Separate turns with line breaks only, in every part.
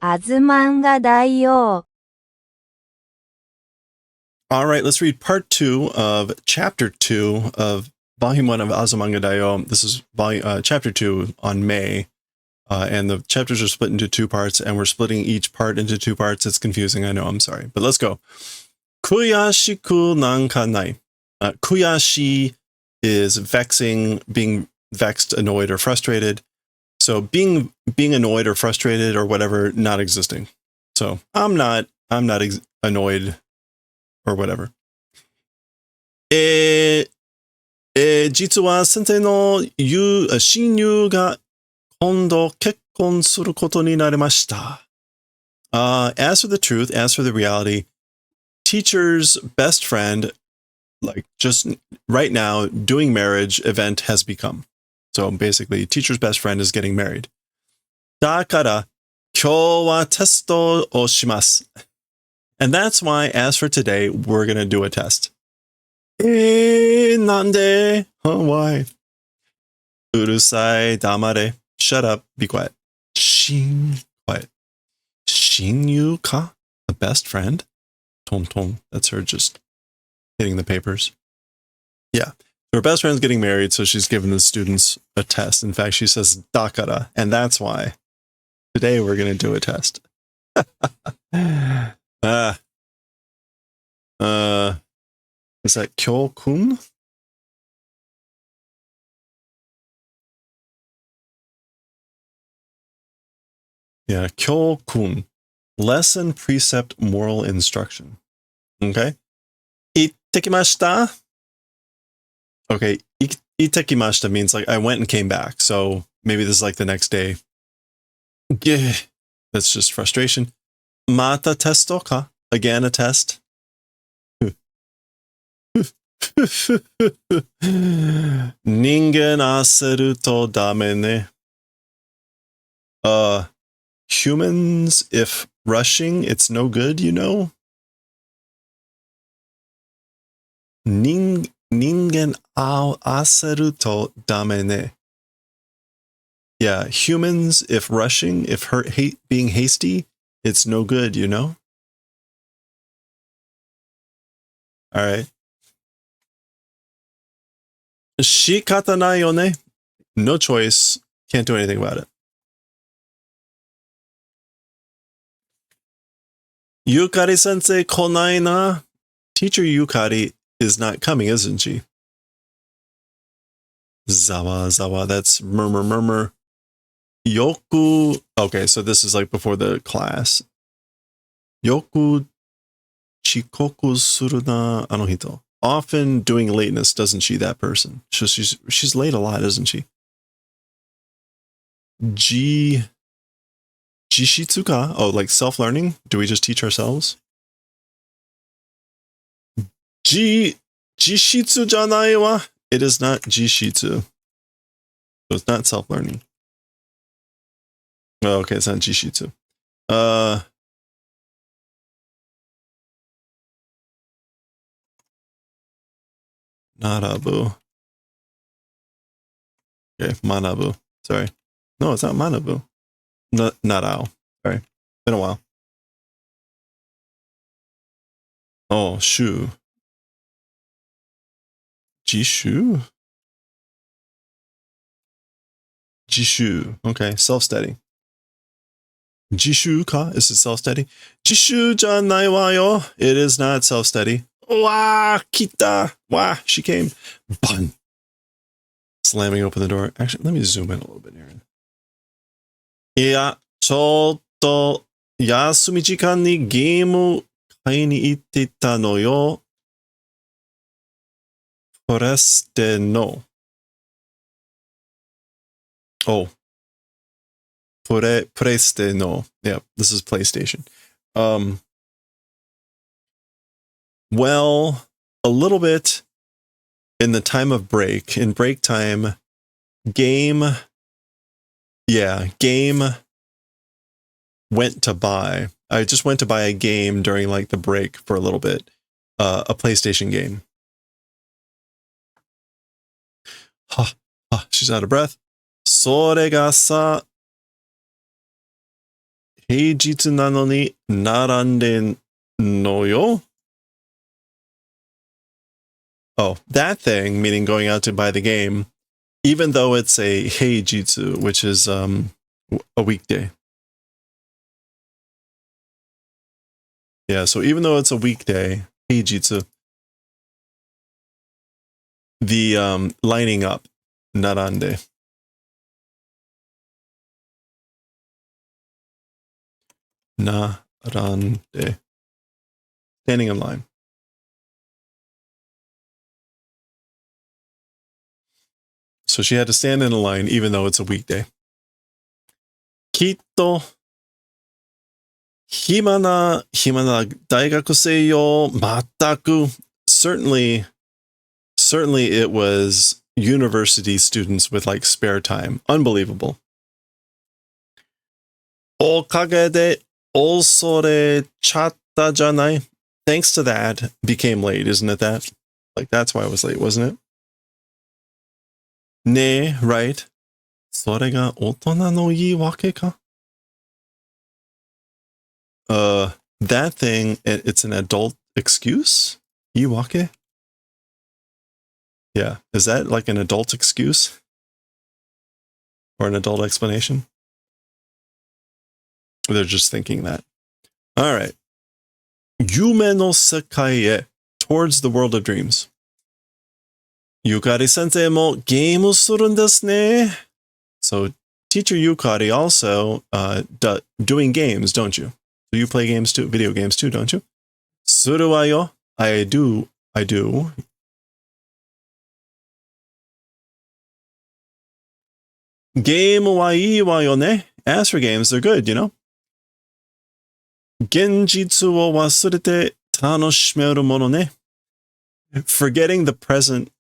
Azumanga Daioh.
All right, let's read part 2 of chapter 2 of volume 1 of Azumanga Daioh. This is chapter 2 on May, and the chapters are split into 2 parts, and we're splitting each part into 2 parts. It's confusing, I know, I'm sorry, but let's go. Kuyashiku nanka nai. Kuyashi is vexing, being vexed, annoyed, or frustrated. So being annoyed or frustrated or whatever, not existing. So I'm not annoyed or whatever. 実は先生の親友が今度結婚することになりました。As for the truth, as for the reality, teacher's best friend, like just right now, doing marriage event has become. So basically, teacher's best friend is getting married. だから、今日はテストをします。And that's why, as for today, we're going to do a test. なんで? Why? うるさい、黙れ. Shut up, be quiet. Quiet. 親友か? A best friend? Tong tong. That's her just hitting the papers. Yeah. Her best friend's getting married, so she's giving the students a test. In fact, she says dakara, and that's why. Today we're going to do a test. Is that Kyo-kun? Yeah, Kyo-kun. Lesson, precept, moral instruction. Okay. Itekimashita? Okay, itekimashita means like I went and came back. So maybe this is like the next day. That's just frustration. Mata testo ka? Again, a test. Ningen aseru to dame ne. Humans, if rushing, it's no good, you know? Ningen aseru to dame ne. Yeah, humans, if rushing, if being hasty, it's no good, you know? All right. Shikata nai yo ne. No choice. Can't do anything about it. Yukari sensei konai na. Teacher Yukari is not coming, isn't she? Zawa. That's murmur. Yoku. Okay, so this is like before the class. Yoku chikoku suru na ano hito. Often doing lateness, doesn't she, that person? So she's late a lot, isn't she? Jishitsuka? Oh, like self-learning? Do we just teach ourselves? Jishitsu janai wa? It is not jishitsu. So it's not self-learning. Oh, okay, it's not jishitsu. Narabu. Okay, manabu. Sorry. No, it's not manabu. Narao. Sorry. Been a while. Oh, shu. Jishu? Jishu. Okay, self-steady. Jishu ka? Is it self-steady? Jishu janai wa yo. It is not self-steady. Wah, kita. Wah, she came. Bun. Slamming open the door. Actually, let me zoom in a little bit here. いや、ちょっと休み時間にゲーム買いに行ってたのよ。プレステの。Oh. プレステの. Yeah, this is PlayStation. Well, a little bit in the time of break. In break time, game went to buy. I just went to buy a game during like the break for a little bit. A PlayStation game. She's out of breath. それがさ、Heijitsu nano ni narande no yo? Oh, that thing, meaning going out to buy the game, even though it's a heijitsu, which is a weekday. Yeah, so even though it's a weekday, heijitsu, the lining up, narande. Narande. Standing in line. So she had to stand in a line even though it's a weekday. Kitto himana daigakusei yo mataku. Certainly it was university students with like spare time. Unbelievable. Okage de osore chatta janai. Thanks to that, became late, isn't it that? Like that's why I was late, wasn't it? Ne, right? それが大人の言い訳か? That thing, it's an adult excuse? 言い訳? Yeah. Is that like an adult excuse? Or an adult explanation? They're just thinking that. All right. Yume no sekai e, towards the world of dreams. Yukari sensei mo game suru desu ne. So teacher Yukari also doing games, don't you? So you play games too, video games too, don't you? Suru wa yo. I do. Game wa ii wa yo ne. As for games, they're good, you know? Genjitsu wo wasurete tanoshimeru mono ne. Forgetting the present,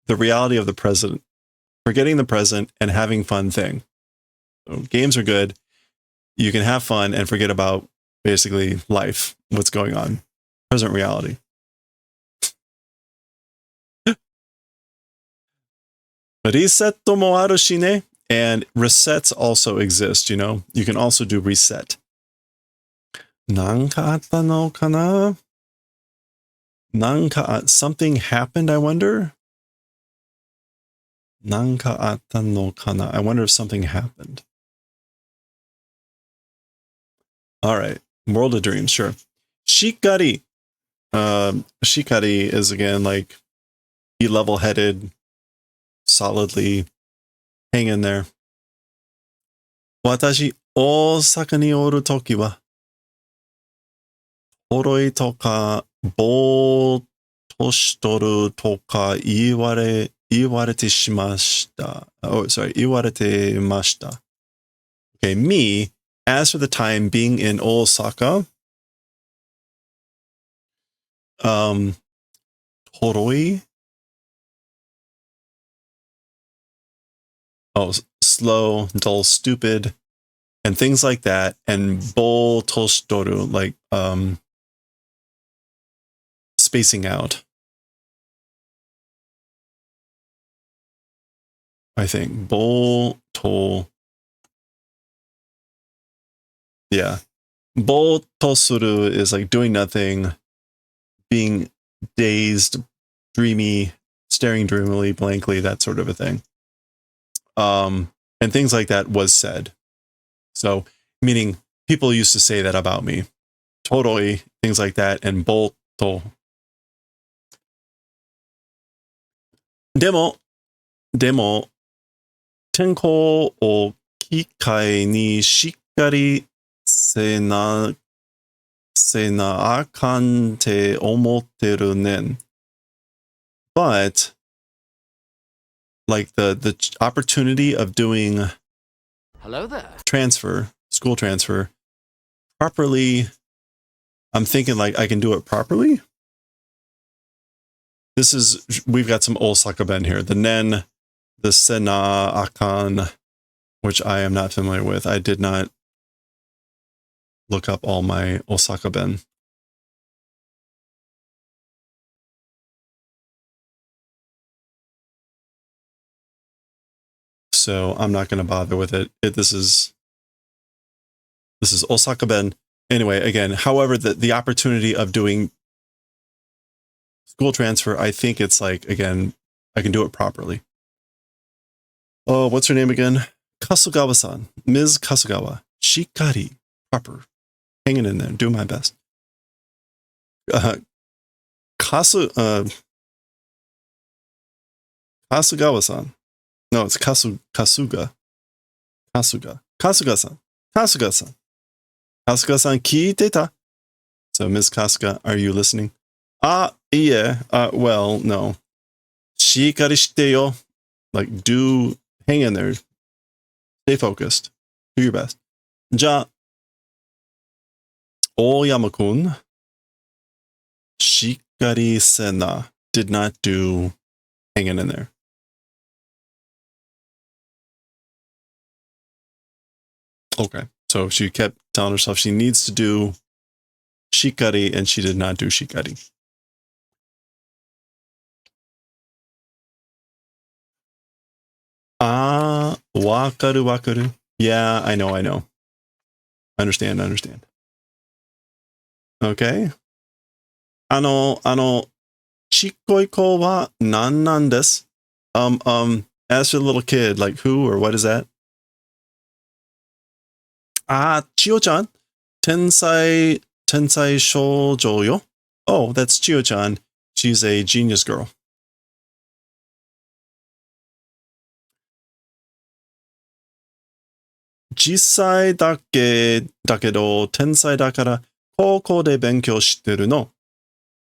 the reality of the present, forgetting the present and having fun thing. So games are good. You can have fun and forget about basically life, what's going on, present reality. Reset mo aru shi ne. And resets also exist, you know? You can also do reset. Nanka atta no kana? Nanka, something happened, I wonder? Nanka atta no kana. I wonder if something happened. All right. World of Dreams, sure. Shikari. Shikari is again like be level-headed, solidly hang in there. Watashi Osaka ni oru toki wa horoi toka bo toshitoru toka iwarete shimashita. Oh, sorry, iwarete mashita. Okay, me, as for the time being in Osaka, horoi. Oh, slow, dull, stupid, and things like that. And bo toshitoru, like spacing out. I think bo to. Yeah, bo tosuru is like doing nothing, being dazed, dreamy, staring dreamily, blankly, that sort of a thing. And things like that was said. So, meaning people used to say that about me. Totally, things like that, and bo to. Demo, 天候を機会にしっかりせなあかんって思ってるねん. But, like the opportunity of doing
Hello there.
school transfer, properly, I'm thinking like I can do it properly. We've got some Osaka Ben here. The nen, the sena akan, which I am not familiar with. I did not look up all my Osaka Ben. So I'm not going to bother with it. This is This is Osaka Ben. Anyway, again, however, the opportunity of doing school transfer, I think it's like, again, I can do it properly. Oh, what's her name again? Kasugawa-san. Ms. Kasugawa. Shikari. Proper. Hanging in there. Doing my best. Kasugawa-san. No, it's Kasuga. Kasuga-san. Kasuga-san. Kasuga-san, kiiteta? So, Ms. Kasuga, are you listening? Yeah. Well, no. Shikari shite yo. Like, hang in there. Stay focused. Do your best. Ja, Oyama-kun, shikari sena, did not do hanging in there. Okay, so she kept telling herself she needs to do shikari, and she did not do shikari. Wakaru. Yeah, I know. Understand. Okay. ちっこい子は何なんです? As for the little kid, like who or what is that? Chiyo-chan. Tensai shoujo yo. Oh, that's Chiyo-chan. She's a genius girl. Jisai dakedo tensai dakara koukou de benkyou shitteru no.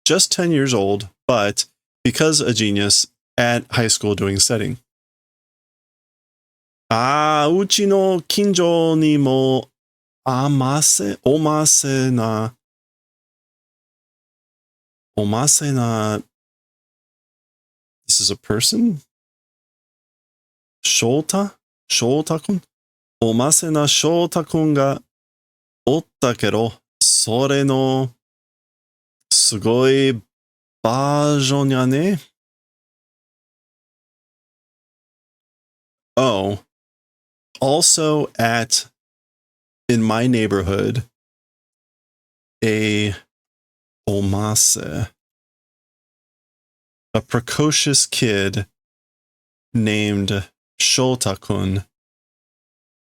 Just 10 years old, but because a genius at high school doing setting. Uchi no kinjo ni mo omase na. This is a person? Shouta-kun? Omase na Shouta-kun ga otta kero, sore no sugoi bajon ya ne? Oh, also in my neighborhood, a precocious kid named Shouta-kun.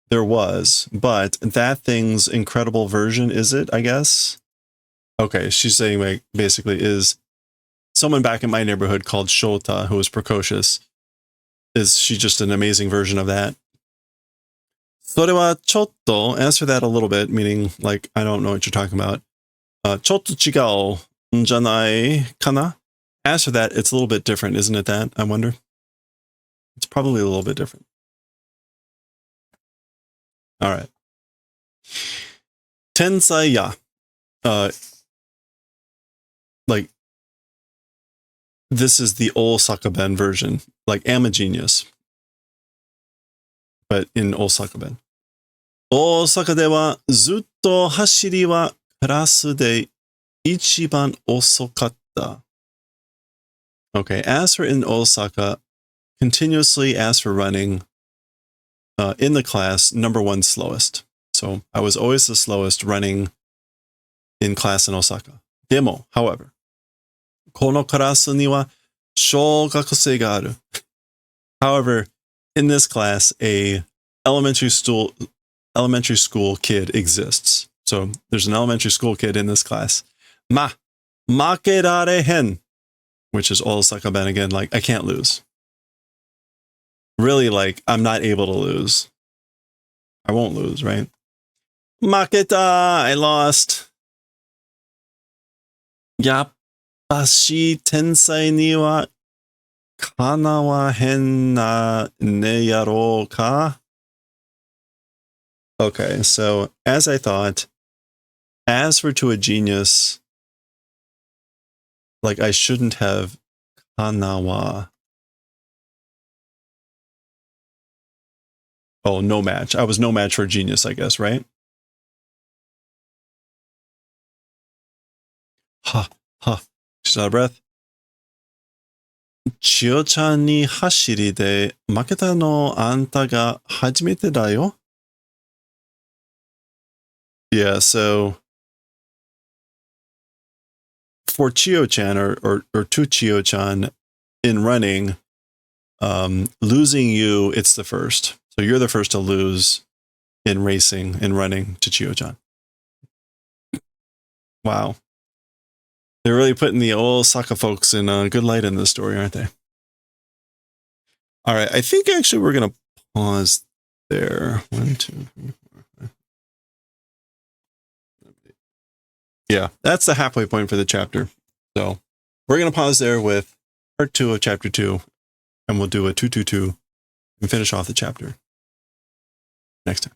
There was, but that thing's incredible version, is it, I guess? Okay, she's saying like, basically is someone back in my neighborhood called Shota, who was precocious. Is she just an amazing version of that? それはちょっと, answer that a little bit, meaning like, I don't know what you're talking about. ちょっと違うんじゃないかな? As for that, it's a little bit different, isn't it that? I wonder. It's probably a little bit different. All right. Tensai ya. Like, this is the Osaka Ben version. Like, am a genius. But in Osaka Ben. 大阪ではずっと走りはクラスで一番遅かった. Okay, as for in Osaka, continuously as for running, in the class, number one slowest. So I was always the slowest running in class in Osaka. でも, however, このクラスには小学生がある. However, in this class, a elementary school kid exists. So there's an elementary school kid in this class. 負けられへん, which is Osaka Ben again, like I can't lose. Really, like I'm not able to lose. I won't lose, right? 負けた, I lost. やっぱし天才にはかなわへんなねやろうか? Okay, so as I thought, as for to a genius, like I shouldn't have kanawa. Oh, no match. I was no match for a genius, I guess, right? She's out of breath. 千代ちゃんに走りで負けたのあんたが初めてだよ. Yeah, so for Chio-chan or to Chio-chan in running, losing you, it's the first. So you're the first to lose in racing and running to Chio-chan. Wow. They're really putting the old Saka folks in a good light in this story, aren't they? All right, I think actually we're going to pause there. 1, 2, 3, 4, 5. Yeah, that's the halfway point for the chapter. So we're going to pause there with part 2 of chapter 2, and we'll do a 222 and finish off the chapter next time.